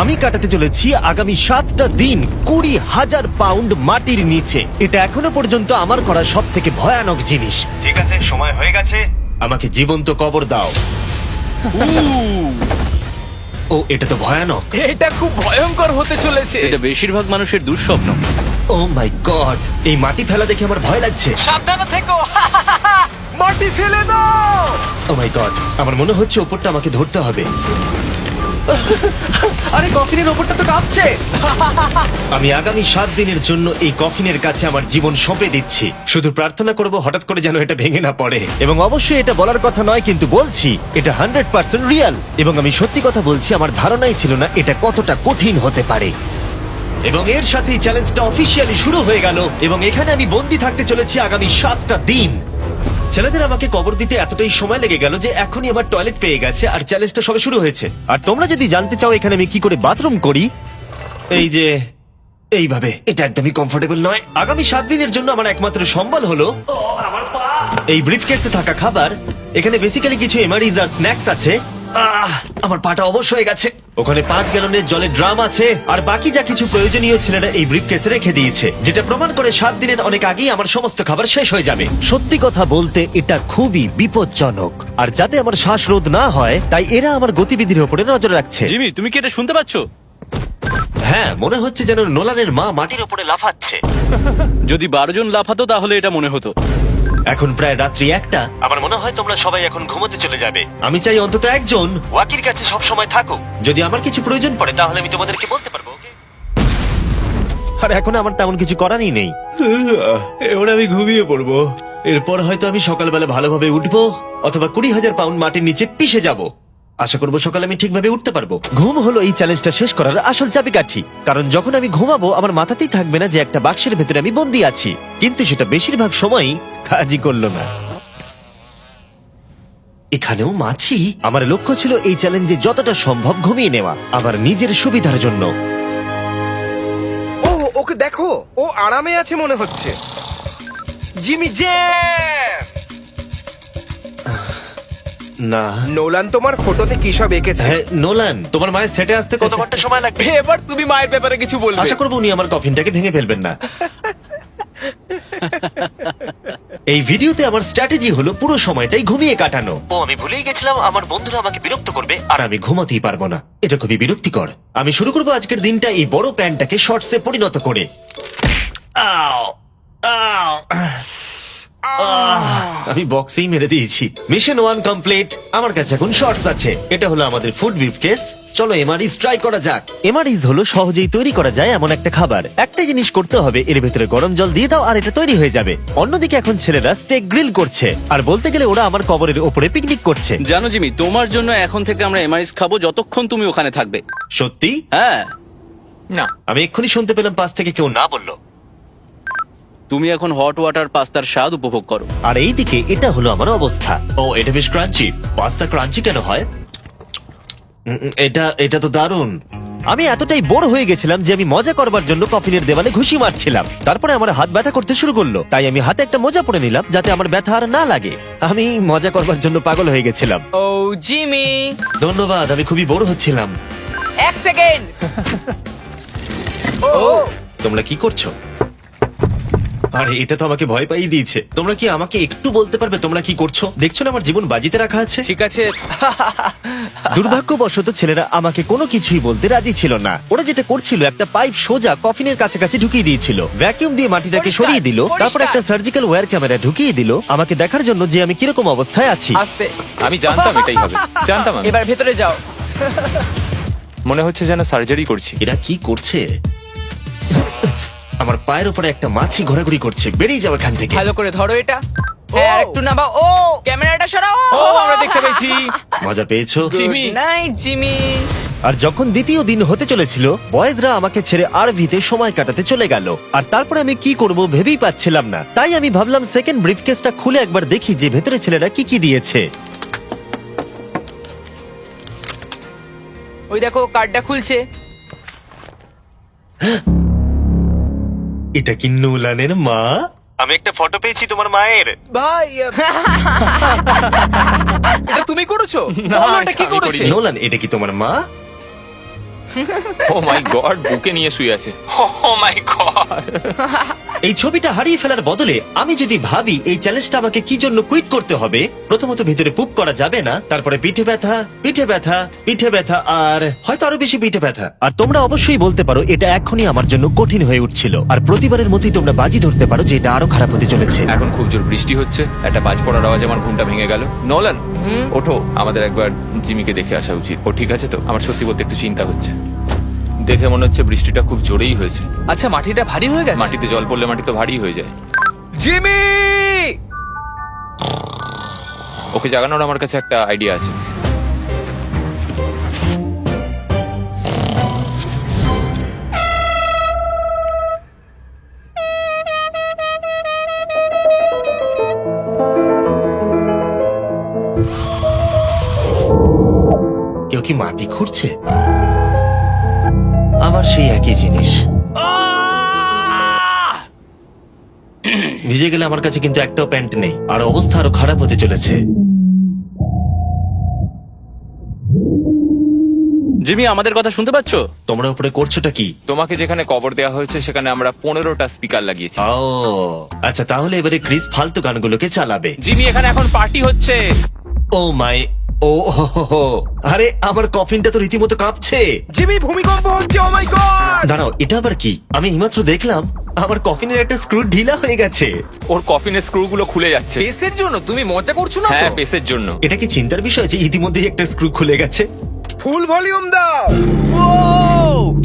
আমি কাটাতে চলেছি আগামী 7টা দিন 20,000 পাউন্ড মাটির নিচে। এটা এখনো পর্যন্ত আমার করা সব থেকে ভয়ানক জিনিস। ঠিক আছে, সময় হয়ে গেছে, আমাকে জীবন্ত কবর দাও। ও, এটা তো ভয়ানক। এটা খুব ভয়ঙ্কর হতে চলেছে। এটা বেশিরভাগ মানুষের দুঃস্বপ্ন। ও মাই গড, এই মাটি ফেলা দেখে আমার ভয় লাগছে। সাবধানে থেকো। মাটি ফেলে দাও। ও মাই গড, আমার মনে হচ্ছে ওপরটা আমাকে ধরতে হবে। আরে কফিনের ওপরটা তো কাঁপছে। আমি আগামী 7 দিনের জন্য এই কফিনের কাছে আমার জীবন সঁপে দিচ্ছি। শুধু প্রার্থনা করব হঠাৎ করে যেন এটা ভেঙে না পড়ে। এবং অবশ্যই এটা বলার কথা নয়, কিন্তু বলছি এটা 100% রিয়েল। এবং আমি সত্যি কথা বলছি, আমার ধারণাই ছিল না এটা কতটা কঠিন হতে পারে। এবং এর সাথেই চ্যালেঞ্জটা অফিসিয়ালি শুরু হয়ে গেল। এবং এখানে আমি বন্দি থাকতে চলেছি আগামী 7টা দিন। ছেলেদের আমাকে কবর দিতে এতটাই সময় লেগে গেল যে এখনই আমার টয়লেট পেয়ে গেছে, আর চ্যালেঞ্জটা সবে শুরু হয়েছে। আর তোমরা যদি জানতে চাও এখানে আমি কি করে বাথরুম করি, এই যে এইভাবে, এটা একদমই কমফোর্টেবল নয়। আগামী 7 দিনের জন্য আমার একমাত্র সম্বল হলো এই ব্রিফকেসে থাকা খাবার। এখানে বেসিক্যালি কিছু এমারিজ আর স্ন্যাক্স আছে। আমার পাটা অবশ হয়ে গেছে। ওখানে 5 গ্যালনের জলের ড্রাম আছে, আর বাকি যা কিছু প্রয়োজনীয় ছেলেরা এই ব্রিফকেসে রেখে দিয়েছে, যেটা প্রমাণ করে 7 দিনের অনেক আগেই আমার সমস্ত খাবার শেষ হয়ে যাবে। সত্যি কথা বলতে এটা খুবই বিপজ্জনক, আর যাতে আমার শ্বাসরোধ না হয় তাই এরা আমার গতিবিধির উপরে নজর রাখছে। জিমি, তুমি কি এটা শুনতে পাচ্ছ? হ্যাঁ, মনে হচ্ছে যেন নোলানের মা মাটির উপরে লাফাচ্ছে। যদি 12 জন লাফাতো তাহলে এটা মনে হতো। এখন প্রায় রাত্রি 1টা। আমার মনে হয় তোমরা সবাই এখন ঘুমোতে চলে যাবে। আমি চাই অন্তত একজন ওয়াকির কাছে সব সময় থাকো। যদি আমার কিছু প্রয়োজন পড়ে তাহলে আমি তোমাদেরকে বলতে পারবো। ওকে? আর এখন আমার তেমন কিছু করারই নেই। এবার আমি ঘুমিয়ে পড়বো। এরপর হয়তো আমি সকালবেলা ভালোভাবে উঠবো, অথবা 20,000 পাউন্ড মাটির নিচে পিষে যাব। আশা করবো সকালে আমি ঠিকভাবে উঠতে পারবো। ঘুম হলো এই চ্যালেঞ্জটা শেষ করার আসল চাবিকাঠি। কারণ যখন আমি ঘুমাবো আমার মাথাতেই থাকবে না যে একটা বাক্সের ভেতরে আমি বন্দি আছি। কিন্তু সেটা বেশিরভাগ সময়ই কাজই করলো না। এখানেও মাছি। আমার লক্ষ্য ছিল এই চ্যালেঞ্জে যতটা সম্ভব ঘুমিয়ে নেওয়া, আমার নিজের সুবিধার জন্য। ও, ওকে দেখো, ও আরামে আছে মনে হচ্ছে। জিমি জে, না, নোলান তোমার ফটোতে কি সব এঁকেছে? হ্যাঁ, নোলান, তোমার মায়ের সেটে আসতে কত ঘন্টা সময় লাগবে? এবার তুমি মায়ের ব্যাপারে কিছু বলবে। আশা করবো উনি আমার কফিনটাকে ভেঙে ফেলবেন না। এই ভিডিওতে আমার স্ট্র্যাটেজি হলো পুরো সময়টাই ঘুমিয়ে কাটানো। ও, আমি ভুলেই গেছিলাম আমার বন্ধুরা আমাকে বিরক্ত করবে আর আমি ঘুমাতেই পারবো না। এটা খুবই বিরক্তিকর। আমি শুরু করবো আজকের দিনটা এই বড় প্যান্টটাকে শর্টসে পরিণত করে। আও, আও, আমি বক্সেই মেরে দিয়েছি। Mission 1 complete. আমার কাছে এখন শর্টস আছে। এটা হলো আমাদের ফুড ব্রিফকেস। চলো এমআরইজ ট্রাই করা যাক। এমআরইজ হলো সহজেই তৈরি করা যায় এমন একটা খাবার। একটা জিনিস করতে হবে, এর ভেতরে গরম জল দিয়ে দাও আর এটা তৈরি হয়ে যাবে। অন্যদিকে এখন ছেলেরা স্টেক গ্রিল করছে, আর বলতে গেলে ওরা আমার কবরের ওপরে পিকনিক করছে। জানো জিমি, তোমার জন্য এখন থেকে আমরা এমআরএস খাবো যতক্ষণ তুমি ওখানে থাকবে। সত্যি? হ্যাঁ, না, আমি এক্ষুনি শুনতে পেলাম পাশ থেকে কেউ না বললো। তুমি এখন হট ওয়াটার পাস্তার স্বাদ উপভোগ করো। আর এইদিকে এটা হলো আমার অবস্থা। ও, এটা বেশ ক্রাঞ্চি। পাস্তা ক্রাঞ্চি কেন হয়? এটা তো দারুণ। আমি এতটাই বোর হয়ে গেছিলাম যে আমি মজা করবার জন্য কফিনের দেওয়ালে ঘুষি মারছিলাম। তারপরে আমার হাত ব্যথা করতে শুরু করলো, তাই আমি হাতে একটা মোজা পরে নিলাম যাতে আমার ব্যথা আর না লাগে। আমি মজা করবার জন্য পাগল হয়ে গেছিলাম। ও জিমি, ধন্যবাদ, আমি খুবই বোর হচ্ছিলাম। 1 সেকেন্ড। ও, তোমরা কি করছো? আরে, এটা তো আমাকে ভয় পাইয়ে দিয়েছে। তোমরা কি আমাকে একটু বলতে পারবে তোমরা কি করছো? দেখছো না আমার জীবন বাজিতে রাখা আছে। ঠিক আছে। দুর্ভাগ্যবশত ছেলেরা আমাকে কোনো কিছুই বলতে রাজি ছিল না। ওরা যেটা করছিল, একটা পাইপ সোজা কফিনের কাছাকাছি ঢুকিয়ে দিয়েছিল, ভ্যাকিউম দিয়ে মাটিটাকে পরিষ্কার, সরিয়ে দিল, তারপর পরিষ্কার। একটা সার্জিক্যাল ওয়্যার ক্যামেরা ঢুকিয়ে দিল আমাকে দেখার জন্য যে আমি কিরকম অবস্থায় আছি। আস্তে, আমি জানতাম এটাই হবে, জানতাম আমি। এবার ভেতরে যাও। মনে হচ্ছে যেন সার্জারি করছি। এরা কি করছে? আমার পায়ের উপরে একটা মাছি ঘোরাঘুরি করছে। বেরিয়ে যাও এখান থেকে। ভালো করে ধরো এটা। হ্যাঁ, আর একটু নামাও। ও, ক্যামেরাটা সরাও। ও, আমরা দেখতে পেয়েছি। মজা পেয়েছো? জিমি। Good night Jimmy. আর যখন দ্বিতীয় দিন হতে চলেছিল, বয়েজরা আমাকে ছেড়ে আরভিতে সময় কাটাতে চলে গেল। আর তারপরে আমি কি করব ভেবেই পাচ্ছিলাম না। তাই আমি ভাবলাম সেকেন্ড ব্রিফকেসটা খুলে একবার দেখি যে ভেতরে ছেলেরা কি কি দিয়েছে। ওই দেখো, কার্ডটা খুলছে। এটা কি নোলানের মা? আমি একটা ফটো পেয়েছি তোমার মায়ের। ভাই, এটা তুমি করেছো? না, বলো, এটা কি আমি করেছে? করিনি। নোলান, এটা কি তোমার মা? ও মাই গড, বুকে নিয়ে শুয়ে আছে। ও মাই গড। এই ছবিটা হারিয়ে ফেলার বদলে আমি যদি ভাবি এই চ্যালেঞ্জটা আমাকে কি জন্য কুইট করতে হবে, প্রথমত ভিতরে পুপ করা যাবে না, তারপরে পিঠে ব্যথা, পিঠে ব্যথা, পিঠে ব্যথা, আর হয়তো আরো বেশি পিঠে ব্যথা। আর তোমরা অবশ্যই বলতে পারো এটা এখনই আমার জন্য কঠিন হয়ে উঠছিল, আর প্রতিবারের মতোই তোমরা বাজি ধরতে পারো যে এটা আরো খারাপ হতে চলেছে। এখন খুব জোর বৃষ্টি হচ্ছে, একটা বাজ পড়ার আওয়াজে আমার ঘুমটা ভেঙে গেল। নোলান, ওঠো, আমাদের একবার জিমিকে দেখে আসা উচিত। ও ঠিক আছে তো? আমার সত্যি বলতে একটু চিন্তা হচ্ছে। দেখে মনে হচ্ছে বৃষ্টিটা খুব জোরেই হয়েছে। আচ্ছা, মাটিটা ভারী হয়ে গেছে। মাটিতে জল পড়লে মাটি তো ভারী হয়ে যায়। জিমি! ওকে জাগানোর আমার কাছে একটা আইডিয়া আছে। কেউ কি মাটি খুঁড়ছে? আমার সেই একই জিনিস। ভিজে গেলে আমার কাছে কিন্তু একটাও প্যান্ট নেই, আর অবস্থা আরো খারাপ হতে চলেছে। জিমি, আমাদের কথা শুনতে পাচ্ছ? তোমরা উপরে করছোটা কি? তোমাকে যেখানে কবর দেওয়া হয়েছে সেখানে আমরা 15টা স্পিকার লাগিয়েছি। ও আচ্ছা, তাহলে এবারে ক্রিস ফালতু গানগুলোকে চালাবে। জিমি, এখানে এখন পার্টি হচ্ছে। ও মাই, ও হো হো হো। আরে আমার কফিনটা তো রীতিমতো কাঁপছে। জিমি, ভূমিকম্প হচ্ছে! ও মাই গড! দাঁড়াও, এটা আবার কি? আমি এইমাত্র দেখলাম আমার কফিনের একটা স্ক্রু ঢিলা হয়ে গেছে। ওর কফিনের স্ক্রু গুলো খুলে যাচ্ছে। পেসের জন্য তুমি মজা করছো না? হ্যাঁ, পেসের জন্য। এটা কি চিন্তার বিষয় যে ইতিমধ্যেই একটা স্ক্রু খুলে গেছে? ফুল ভলিউম দাও!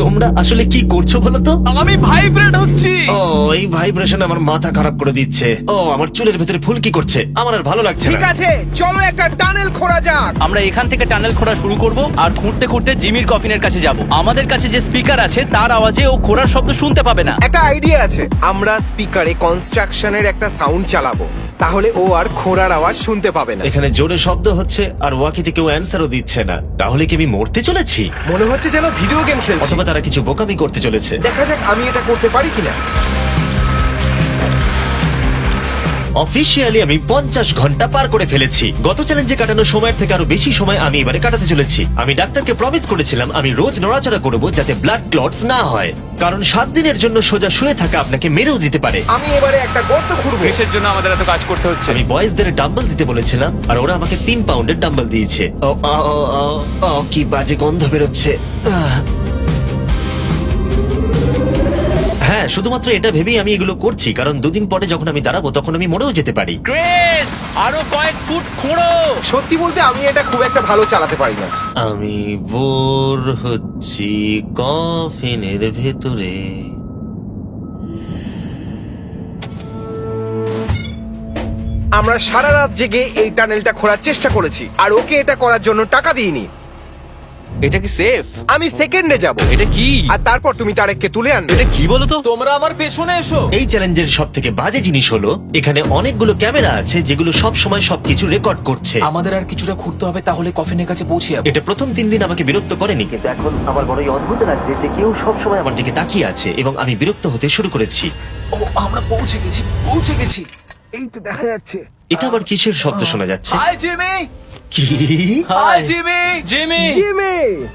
তোমরা আসলে কি করছো বলো তো? আমি ভাইব্রেট হচ্ছি। ও, এই ভাইব্রেশন আমার মাথা খারাপ করে দিচ্ছে। ও, আমার চুলের ভেতরে ফুল কি করছে, আমার আর ভালো লাগছে ঠিক না। আছে, চলো একটা টানেল খোঁড়া যাক। আমরা এখান থেকে টানেল খোঁড়া শুরু করব, আর খুঁড়তে খুঁড়তে জিমির কফিনের কাছে যাব। আমাদের কাছে যে স্পিকার আছে তার আওয়াজে ও খোঁড়ার শব্দ শুনতে পাবে না। একটা আইডিয়া আছে, আমরা স্পিকারে কনস্ট্রাকশনের একটা সাউন্ড চালাবো, তাহলে ও আর খোঁড়ার আওয়াজ শুনতে পাবে না। এখানে জোরে শব্দ হচ্ছে আর ওয়াকিতে কেউ অ্যান্সারও দিচ্ছে না। তাহলে কি আমি মরতে চলেছি, মনে হচ্ছে যেন ভিডিও গেম খেলছি। অথবা তারা কিছু বোকামি করতে চলেছে? দেখা যাক আমি এটা করতে পারি কিনা। অফিসিয়ালি আমি 50 ঘন্টা পার করে ফেলেছি। গত চ্যালেঞ্জে কাটানো সময়ের থেকে আরো বেশি সময় আমি এবারে কাটাতে চলেছি। আমি ডাক্তারকে প্রমিস করেছিলাম আমি রোজ নড়াচড়া করব যাতে ব্লাড ক্লটস না হয়, কারণ 7 দিনের জন্য সোজা শুয়ে থাকা আপনাকে মেরেও দিতে পারে। আমি এবারে একটা গর্ত খুঁড়বো। পেসের জন্য আমাদের এত কাজ করতে হচ্ছে। আমি বয়েজদের ডাম্বল দিতে বলেছিলাম আর ওরা আমাকে 3 পাউন্ডের ডাম্বল দিয়েছে। ও, ও, ও, ও, ও, কি বাজে গন্ধ বেরোচ্ছে। হ্যাঁ, শুধুমাত্র এটা ভেবেই আমি এগুলো করছি, কারণ 2 দিন পরে যখন আমি দাঁড়াবো তখন আমি মরেও যেতে পারি। ক্রিস, আরো কয়েক ফুট খোঁড়ো। সত্যি বলতে আমি এটা খুব একটা ভালো চালাতে পারি না। আমি বোর হচ্ছি কফিনের ভেতরে। আমরা সারা রাত জেগে এই টানেলটা খোঁড়ার চেষ্টা করেছি, আর ওকে এটা করার জন্য টাকা দিইনি। এটা কি সেফ? আমি সেকেন্ডে যাব, এটা কি? আর তারপর তুমি তারেককে তুলে আনবে। এটা কি বলো তো? তোমরা আমার পেছনে এসো। এই চ্যালেঞ্জের সব থেকে বাজে জিনিস হলো এখানে অনেকগুলো ক্যামেরা আছে যেগুলো সব সময় সবকিছু রেকর্ড করছে। আমাদের আর কিছুটা ঘুরতে হবে, তাহলে কফিনের কাছে পৌঁছে যাবো। এটা প্রথম 3 দিন আমাকে বিরক্ত করেনি, কিন্তু এখন আমার বড়ই অদ্ভুত লাগছে যে কেউ সব সময় আমার দিকে তাকিয়ে আছে এবং আমি বিরক্ত হতে শুরু করেছি। ও, আমরা পৌঁছে গেছি, পৌঁছে গেছি। এই তো দেখা যাচ্ছে। এটা আবার কিসের শব্দ শোনা যাচ্ছে? Hi Jimmy. কি? Hi Jimmy. জিমি,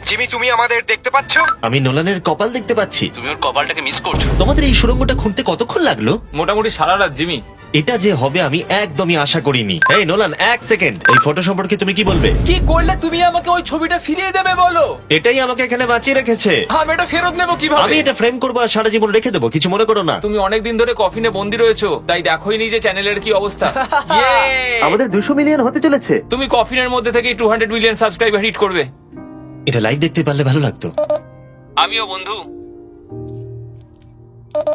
জিমি, তুমি আমাদের দেখতে পাচ্ছ? আমি নোলানের কপাল দেখতে পাচ্ছি। তুমি ওর কপালটাকে মিস করছো। তোমাদের এই সুড়ঙ্গটা খুঁড়তে কতক্ষণ লাগলো? মোটামুটি সারা রাত। জিমি, এটা যে হবে আমি একদমই আশা করিনি। এই নোলান, 1 সেকেন্ড, এই ফটো সম্পর্কে তুমি কি বলবে? কি করলে তুমি আমাকে ওই ছবিটা ফিরিয়ে দেবে বলো? এটাই আমাকে এখানে বাঁচিয়ে রেখেছে। আমি এটা ফেরত নেবো কিভাবে? আমি এটা ফ্রেম করবো আর সারা জীবন রেখে দেবো, কিছু মনে করো না। তুমি অনেকদিন ধরে কফিনে বন্দি রয়েছো, তাই দেখোই নি যে চ্যানেলের কি অবস্থা। Yay! আমাদের 200 মিলিয়ন হতে চলেছে। তুমি কফিনের মধ্যে থেকে 200 মিলিয়ন সাবস্ক্রাইবার হিট করবে। এটা লাইভ দেখতে পারলে ভালো লাগতো। আমিও বন্ধু।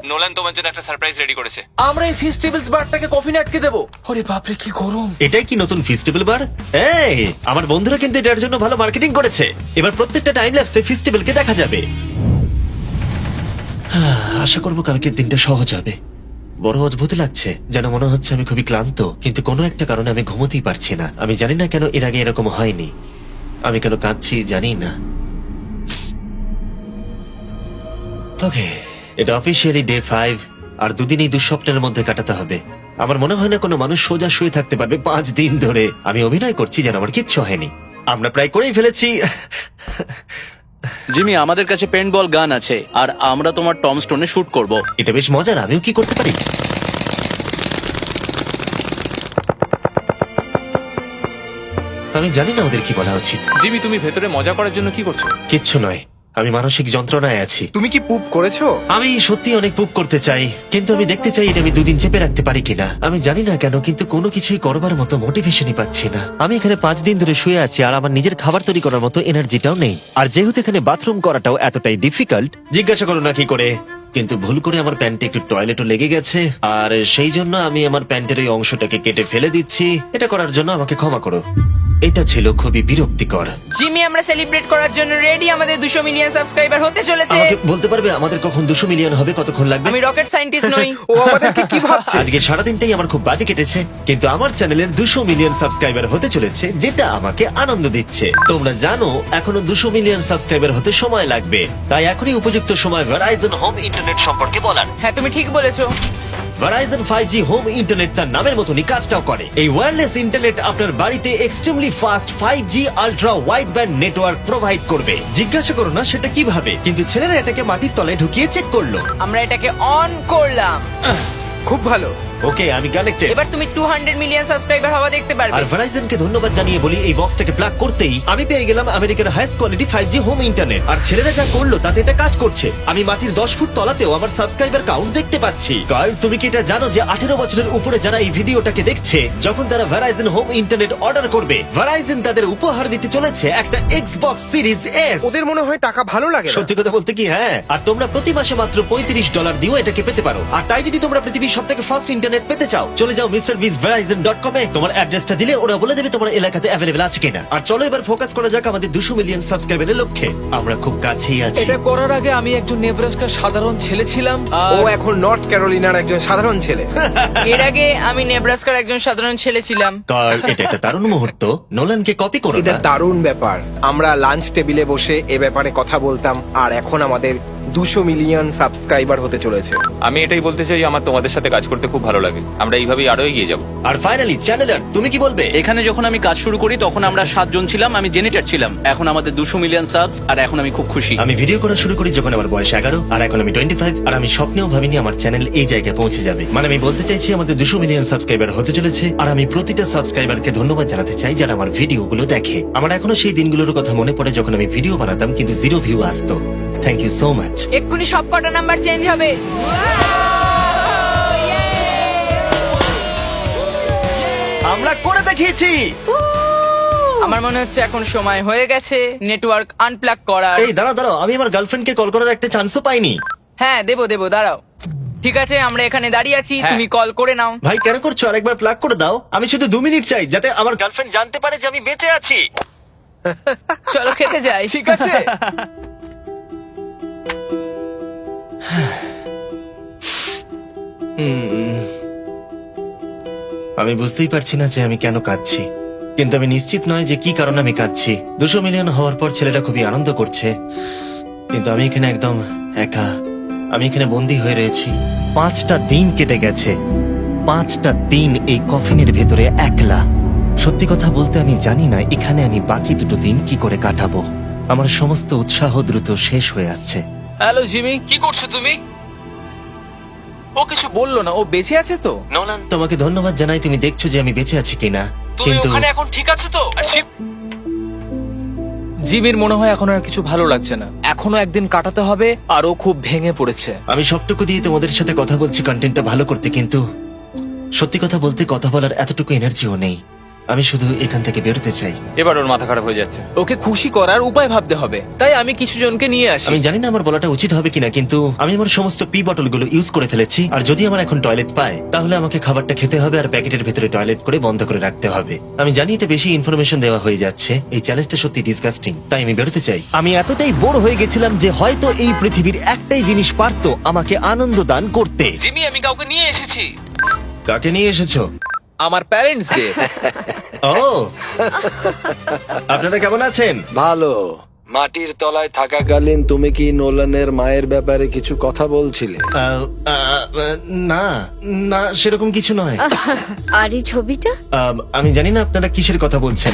নোলান তোমার জন্য একটা সারপ্রাইজ রেডি করেছে। আমরা এই ফেস্টিভ্যালস বারটাকে কফিনে আটকে দেবো। ওরে বাপরে, কি গরম। এটাই কি নতুন ফেস্টিভ্যাল বার? এই, আমার বন্ধুরা কিন্তু এটার জন্য ভালো মার্কেটিং করেছে। এবার প্রত্যেকটা টাইম ল্যাপসে ফেস্টিভ্যালকে দেখা যাবে। আশা করবো কালকের দিনটা সহজ হবে। বড় অদ্ভুত লাগছে, যেন মনে হচ্ছে আমি খুবই ক্লান্ত, কিন্তু কোনো একটা কারণে আমি ঘুমোতেই পারছি না। আমি জানি না কেন এর আগে এরকম হয়নি। আমি কেন কাঁদছি জানি না। ওকে, এটা অফিসিয়ালি ডে 5, আর 2 দিন এই দুঃস্বপ্নের মধ্যে কাটাতে হবে। আমার মনে হয় না কোনো মানুষ সোজা শুয়ে থাকতে পারবে 5 দিন ধরে। আমি অভিনয় করছি যেন আমার কিচ্ছু হয়নি। আমরা প্রায় করেই ফেলেছি। জিমি, আমাদের কাছে পেন্ট বল গান আছে আর আমরা তোমার টম স্টোনে শুট করব। এটা বেশ মজার, আমিও কি করতে পারি? আমি জানি না ওদের কি বলা উচিত। জিমি, তুমি ভেতরে মজা করার জন্য কি করছো? কিচ্ছু নয়, আমি মানসিক যন্ত্রণায় আছি। তুমি কি পুপ করেছো? আমি সত্যি অনেক পুপ করতে চাই, কিন্তু আমি দেখতে চাই এটা আমি 2 দিন চেপে রাখতে পারি কিনা। আমি জানি না কেন, কিন্তু কোনো কিছুই করবার মতো মোটিভেশনই পাচ্ছি না। আমি এখানে 5 দিন ধরে শুয়ে আছি আর আমার নিজের খাবার তৈরি করার মতো এনার্জিটাও নেই। আর যেহেতু এখানে বাথরুম করাটাও এতটাই ডিফিকাল্ট, জিজ্ঞাসা করো না কি করে, কিন্তু ভুল করে আমার প্যান্টে একটু টয়লেটও লেগে গেছে, আর সেই জন্য আমি আমার প্যান্টের ওই অংশটাকে কেটে ফেলে দিচ্ছি। এটা করার জন্য আমাকে ক্ষমা করো। এটা ছিল খুবই বিরক্তিকর। জিমি, আমরা সেলিব্রেট করার জন্য রেডি। আমাদের 200 মিলিয়ন সাবস্ক্রাইবার হতে চলেছে। আমাকে বলতে পারবে আমাদের কখন 200 মিলিয়ন হবে, কতক্ষণ লাগবে? আমি রকেট সায়েন্টিস্ট নই। ও আমাদেরকে কি ভাবছে? আজকে সারাদিনটাই আমার খুব বাজে কেটেছে, কিন্তু আমার চ্যানেলের 200 মিলিয়ন সাবস্ক্রাইবার হতে চলেছে, যেটা আমাকে আনন্দ দিচ্ছে। তোমরা জানো এখনো 200 মিলিয়ন সাবস্ক্রাইবার হতে সময় লাগবে, তাই এখনই উপযুক্ত সময় ভেরাইজন হোম ইন্টারনেট সম্পর্কে বলার। হ্যাঁ, তুমি ঠিক বলেছো। ভেরাইজন 5G হোম ইন্টারনেট তার নামের মতনই কাজটাও করে। এই ওয়্যারলেস ইন্টারনেট আপনার বাড়িতে extremely fast 5G ultra wide band network provide করবে। জিজ্ঞাসা করো না সেটা কিভাবে, কিন্তু ছেলেরা এটাকে মাটির তলায় ঢুকিয়ে চেক করলো। আমরা এটাকে অন করলাম। খুব ভালো। ওকে, আমি কানেক্টেড। এবার তুমি 200 মিলিয়ন সাবস্ক্রাইবার হওয়া দেখতে পারবে। আর ভেরাইজনকে ধন্যবাদ জানিয়ে বলি, এই বক্সটাকে প্লাগ করতেই আমি পেয়ে গেলাম আমেরিকার highest quality 5G home internet. আর ছেলেরা যা করলো তাতে এটা কাজ করছে। আমি মাটির 10 ফুট তলাতেও আমার সাবস্ক্রাইবার কাউন্ট দেখতে পাচ্ছি। কারণ তুমি কি এটা জানো যে 18 বছরের উপরে যারা এই ভিডিওটাকে দেখছে, যখন তারা ভেরাইজন হোম ইন্টারনেট অর্ডার করবে, ভেরাইজন তাদের উপহার দিতে চলেছে একটা Xbox Series S। ওদের মনে হয় টাকা ভালো লাগে না। সত্যি কথা বলতে কি, হ্যাঁ। আর তোমরা প্রতি মাসে মাত্র $35 দিয়েও এটাকে পেতে পারো। আর তাই যদি তোমরা পৃথিবীর সবথেকে ফাস্ট ইন্টারনেট পেতে চাও, চলে যাও MrBeastVerizon.com এ। তোমার অ্যাড্রেসটা দিলে ওরা বলে দেবে তোমার এলাকাতে অ্যাভেলেবল আছে কিনা। আর চলো এবার ফোকাস করা যাক আমাদের 200 মিলিয়ন সাবস্ক্রাইবারের লক্ষ্যে। আমরা খুব কাছেই আছি। এটা করার আগে আমি একজন নেব্রাস্কার সাধারণ ছেলে ছিলাম ও এখন নর্থ ক্যারোলিনার একজন সাধারণ ছেলে। এর আগে আমি নেব্রাস্কার একজন সাধারণ ছেলে ছিলাম। কার্ল, এটা একটা দারুণ মুহূর্ত। নোলানকে কপি করো এটা না। দারুণ ব্যাপার। আমরা লাঞ্চ টেবিলে বসে এ ব্যাপারে কথা বলতাম, আর এখন আমাদের 200 মিলিয়ন সাবস্ক্রাইবার হতে চলেছে। আমি এটাই বলতে চাই, আমার তোমাদের সাথে কাজ করতে খুব ভালো লাগে। আমরা এইভাবেই আরো এগিয়ে যাবো। আর ফাইনালি চ্যানেলার, তুমি কি বলবে? এখানে যখন আমি কাজ শুরু করি তখন আমরা 7 জন ছিলাম, আমি জেনিটার ছিলাম। এখন আমাদের 200 মিলিয়ন সাবস আর এখন আমি খুব খুশি। আমি ভিডিও করা শুরু করি যখন আমার বয়স 11, আর এখন আমি 25। আর আমি স্বপ্নেও ভাবিনি আমার চ্যানেল এই জায়গায় পৌঁছে যাবে। মানে আমি বলতে চাইছি আমাদের 200 মিলিয়ন সাবস্ক্রাইবার হতে চলেছে, আর আমি প্রতিটা সাবস্ক্রাইবারকে ধন্যবাদ জানাতে চাই যারা আমার ভিডিওগুলো দেখে। আমার এখনো সেই দিনগুলোর কথা মনে পড়ে যখন আমি ভিডিও বানাতাম কিন্তু 0 ভিউ আসতো। Thank you so much. এক্ষুনি সব কটা নাম্বার চেঞ্জ হবে। আমরা করে দেখিয়েছি। আমার মনে হচ্ছে এখন সময় হয়ে গেছে নেটওয়ার্ক আনপ্লাগ করার। এই দাঁড়াও দাঁড়াও, আমি আমার গার্লফ্রেন্ডকে কল করার একটা চান্সও পাইনি। হ্যাঁ, দেবো দাঁড়াও। ঠিক আছে, আমরা এখানে দাঁড়িয়ে আছি, হ্যাঁ। তুমি কল করে নাও। ভাই কেন করছো? আরেকবার প্লাগ করে দাও। আমি শুধু 2 মিনিট চাই, যাতে আমার গার্লফ্রেন্ড জানতে পারে যে আমি বেঁচে আছি। চলো খেতে যাই। ঠিক আছে। আমি বুঝতেই পারছি না যে আমি কেন কাঁদছি, কিন্তু আমি নিশ্চিত নয় যে কি কারণে আমি কাঁদছি। 200 মিলিয়ন হওয়ার পর ছেলেটা খুবই আনন্দ করছে, কিন্তু আমি এখানে একদম একা। আমি এখানে বন্দী হয়ে রয়েছি। 5টা দিন কেটে গেছে, 5টা দিন এই কফিনের ভেতরে একলা। সত্যি কথা বলতে আমি জানি না এখানে আমি বাকি 2 দিন কি করে কাটাবো। আমার সমস্ত উৎসাহ দ্রুত শেষ হয়ে আসছে। হ্যালো জিমি, কি করছো তুমি? ও কিছু বললো না, ও বেঁচে আছে তো? নোলান, তোমাকে ধন্যবাদ জানাই, তুমি দেখছো যে আমি বেঁচে আছি কিনা। কিন্তু এখন ঠিক আছে তো? জিমির মনে হয় এখন আর কিছু ভালো লাগছে না। এখনো একদিন কাটাতে হবে, আর ও খুব ভেঙে পড়েছে। আমি সবটুকু দিয়ে তোমাদের সাথে কথা বলছি কন্টেন্টটা ভালো করতে, কিন্তু সত্যি কথা বলতে কথা বলার এতটুকু এনার্জিও নেই। আমি শুধু এখান থেকে বেরোতে চাই। এবার ওর মাথা খারাপ হয়ে যাচ্ছে। ওকে খুশি করার উপায় ভাবতে হবে, তাই আমি কিছু জনকে নিয়ে আসি। আমি জানি না আমার বলাটা উচিত হবে কিনা, কিন্তু আমি আমার সমস্ত পি বটলগুলো ইউজ করে ফেলেছি। আর যদি আমার এখন টয়লেট পায়, তাহলে আমাকে খাবারটা খেতে হবে আর প্যাকেটের ভেতরে টয়লেট করে বন্ধ করে রাখতে হবে। আমি জানি এটা বেশি ইনফরমেশন দেওয়া হয়ে যাচ্ছে, এই চ্যালেঞ্জটা সত্যি ডিসগাস্টিং, তাই আমি বেরোতে চাই। আমি এতটাই বোর হয়ে গেছিলাম যে হয়তো এই পৃথিবীর একটাই জিনিস পারতো আমাকে আনন্দ দান করতে। জিমি, আমি কাউকে নিয়ে এসেছি। কাকে নিয়ে এসেছো? আমার প্যারেন্টস দের। ও, আপনারা কেমন আছেন? ভালো। মাটির তলায় থাকাকালীন তুমি কি নোলানের মায়ের ব্যাপারে কিছু কথা বলছিলে? না না, সেরকম কিছু নয়। আর এই ছবিটা? আমি জানি না আপনারা কিসের কথা বলছেন।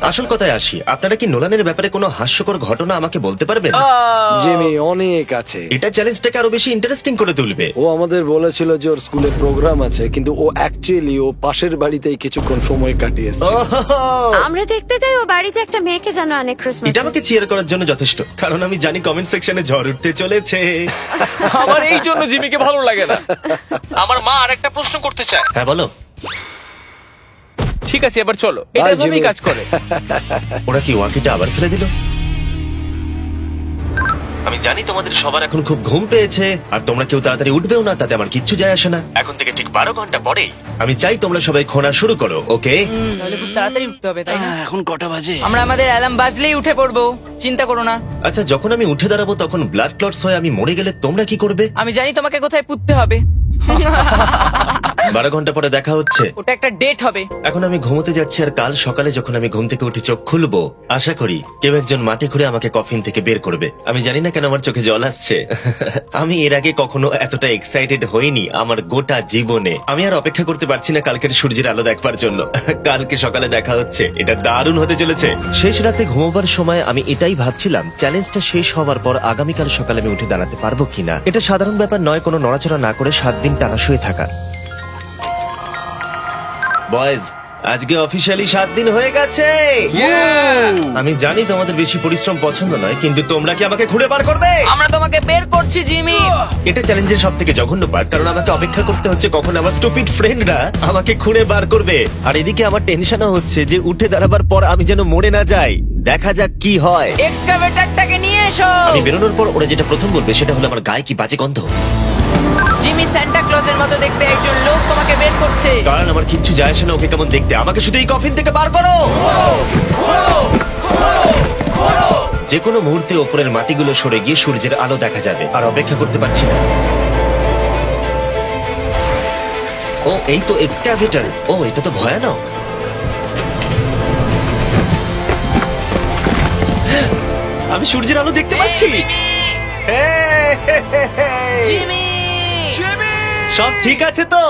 আসল কথায় আসি, আপনারা কি নোলানের ব্যাপারে কোনো হাস্যকর ঘটনা আমাকে বলতে পারবেন? জিমি, অনেক আছে। এটা চ্যালেঞ্জটাকে আরো বেশি ইন্টারেস্টিং করে তুলবে। ও আমাদের বলেছিল যে ওর স্কুলে প্রোগ্রাম আছে, কিন্তু ও অ্যাকচুয়ালি ও পাশের বাড়িতেই কিছুক্ষণ সময় কাটিয়েছে। আমরা দেখতে যাই ও বাড়িতে একটা মেয়েকে জানো অনেক ক্রিসমাস। এটা আমাকে চিয়ার করার জন্য যথেষ্ট, কারণ আমি জানি কমেন্ট সেকশনে ঝড় উঠতে চলেছে। আমার এই জন্য জিমিকে ভালো লাগে না। আমার মা আরেকটা প্রশ্ন করতে চায়। হ্যাঁ বলো। ঠিক আছে, এবার চলো, এটা Bye, এভাবেই জিমি। কাজ করে। ওরা কি ওয়াকিটা আবার ফেলে দিল? আমি জানি তোমাদের সবার এখন খুব ঘুম পেয়েছে, আর তোমরা কেউ তাড়াতাড়ি উঠবেও না, তাতে আমার কিচ্ছু যায় আসে না। এখন থেকে ঠিক 12 ঘন্টা পরে আমি চাই তোমরা সবাই খোঁড়া শুরু করো, ওকে? তাহলে খুব তাড়াতাড়ি উঠতে হবে, তাই না? এখন কটা বাজে? আমরা আমাদের অ্যালার্ম বাজলেই উঠে পড়বো, চিন্তা করো না। আচ্ছা, যখন আমি উঠে দাঁড়াবো তখন ব্লাড ক্লটস হয়ে আমি মরে গেলে তোমরা কি করবে? আমি জানি তোমাকে কোথায় পুঁততে হবে। 12 ঘন্টা পরে দেখা হচ্ছে। ওটা একটা ডেট হবে। এখন আমি ঘুমোতে যাচ্ছি, আর কাল সকালে যখন আমি ঘুম থেকে উঠে চোখ খুলবো, আশা করি কেউ একজন মাটি খুঁড়ে আমাকে কফিন থেকে বের করবে। আমি জানি না কেন আমার চোখে জল আসছে। আমি এর আগে কখনো এতটা এক্সাইটেড হইনি আমার গোটা জীবনে। আমি আর অপেক্ষা করতে পারছি না কালকের সূর্যের আলো দেখবার জন্য। কালকে সকালে দেখা হচ্ছে, এটা দারুণ হতে চলেছে। শেষ রাতে ঘুমোবার সময় আমি এটাই ভাবছিলাম, চ্যালেঞ্জটা শেষ হওয়ার পর আগামীকাল সকালে আমি উঠে দাঁড়াতে পারবো কিনা। এটা সাধারণ ব্যাপার নয় কোনো নড়াচড়া না করে 7 দিন টানা শুয়ে থাকা। বয়েজ, আজকে অফিসিয়ালি 7 দিন হয়ে গেছে। আমি জানি তোমাদের বেশি পরিশ্রম পছন্দ নয়, কিন্তু তোমরা কি আমাকে খুঁড়ে বার করবে? আমরা তোমাকে বের করছি, জিমি। এটা চ্যালেঞ্জের সব থেকে জঘন্য পার্ট, কারণ আমাকে অপেক্ষা করতে হচ্ছে কখন আমার স্টুপিড ফ্রেন্ডরা আমাকে খুঁড়ে বার করবে। আর এদিকে আমার টেনশনও হচ্ছে যে উঠে দাঁড়াবার পর আমি যেন মরে না যাই। দেখা যাক কি হয়। এক্সকাভেটরটাকে নিয়ে এসো। আমি বেরোনোর পর ওরা যেটা প্রথম বলবে সেটা হলো আমার গায়ে কি বাজে গন্ধ। জিমি সান্টা ক্লজের মতো দেখতে একজন লোক তোমাকে বের করছে। কারণ আমার কিচ্ছু যায় আসে না ওকে কেমন দেখতে, আমাকে শুধু এই কফিন থেকে বার করো। যে কোনো মুহূর্তে ওপরের মাটিগুলো সরে গিয়ে সূর্যের আলো দেখা যাবে, আর অপেক্ষা করতে পারছি না। ও, এই তো এক্সক্যাভেটর। ও, এটা তো ভয়ানক। আমি সূর্যের আলো দেখতে পাচ্ছি। জিমি, সব ঠিক আছে তো?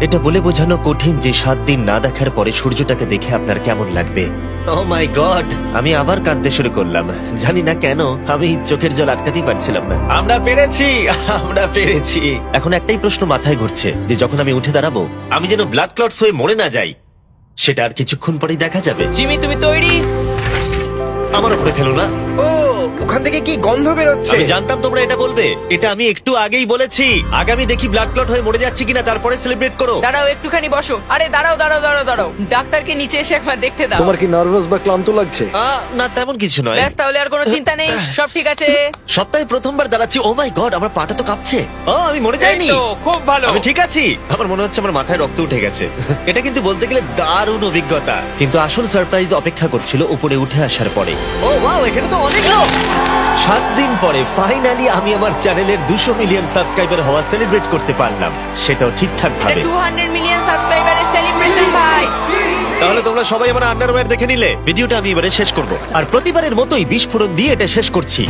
এটা বলে বোঝানো কঠিন যে 7 দিন না দেখার পরে সূর্যটাকে দেখে আপনার কেমন লাগবে। ও মাই গড, আমি আবার কাঁদতে শুরু করলাম। জানি না কেন, আমি চোখের জল আটকাতেই পারছিলাম না। আমরা পেরেছি, আমরা পেরেছি। এখন একটাই প্রশ্ন মাথায় ঘুরছে, যে যখন আমি উঠে দাঁড়াবো আমি যেন ব্লাড ক্লটস হয়ে মরে না যাই। সেটা আর কিছুক্ষণ পরেই দেখা যাবে। জিমি, তুমি তৈরি? আমার উপরে ফেলো না। ও, ওখান থেকে কি গন্ধ বেরোচ্ছে? আমি জানতাম তোমরা এটা বলবে। এটা আমি একটু আগেই বলেছি। আগামী দেখি ব্লাড ক্লট হয়ে মরে যাচ্ছি কিনা, তারপরে সেলিব্রেট করো। দাঁড়াও, একটুখানি বসো। আরে দাঁড়াও দাঁড়াও দাঁড়াও দাঁড়াও, ডাক্তারকে নিচে এসে একবার দেখতে দাও। তোমার কি নার্ভাস বা ক্লান্ত লাগছে? না, তেমন কিছু নয়। ব্যাস, তাহলে আর কোনো চিন্তা নেই, সব ঠিক আছে। সপ্তাহে প্রথমবার দাঁড়াচ্ছি। ও মাই গড, আমার পাটা তো কাঁপছে। ও, আমি মরে যাইনি। এই তো, খুব ভালো। আমি ঠিক আছি। আমার মনে হচ্ছে আমার মাথায় রক্ত উঠে গেছে। এটা কিন্তু বলতে গেলে দারুণ অভিজ্ঞতা, কিন্তু আসল সারপ্রাইজ অপেক্ষা করছিল উপরে উঠে আসার পরে। ও ওয়াও, এখানে তো অনেক লোক। 7 দিন পরে ফাইনালি আমি আমার চ্যানেলের 200 মিলিয়ন সাবস্ক্রাইবার হওয়া সেলিব্রেট করতে পারলাম, সেটাও ঠিকঠাক এটা ভাবে। 200 মিলিয়ন সাবস্ক্রাইবারের সেলিব্রেশন, ভাই। তাহলে তোমরা সবাই আমার আন্ডারওয়্যার দেখে নিলে। ভিডিওটা আমি এবারে শেষ করব, আর প্রতিবারের মতোই বিস্ফোরণ দিয়ে এটা শেষ করছি।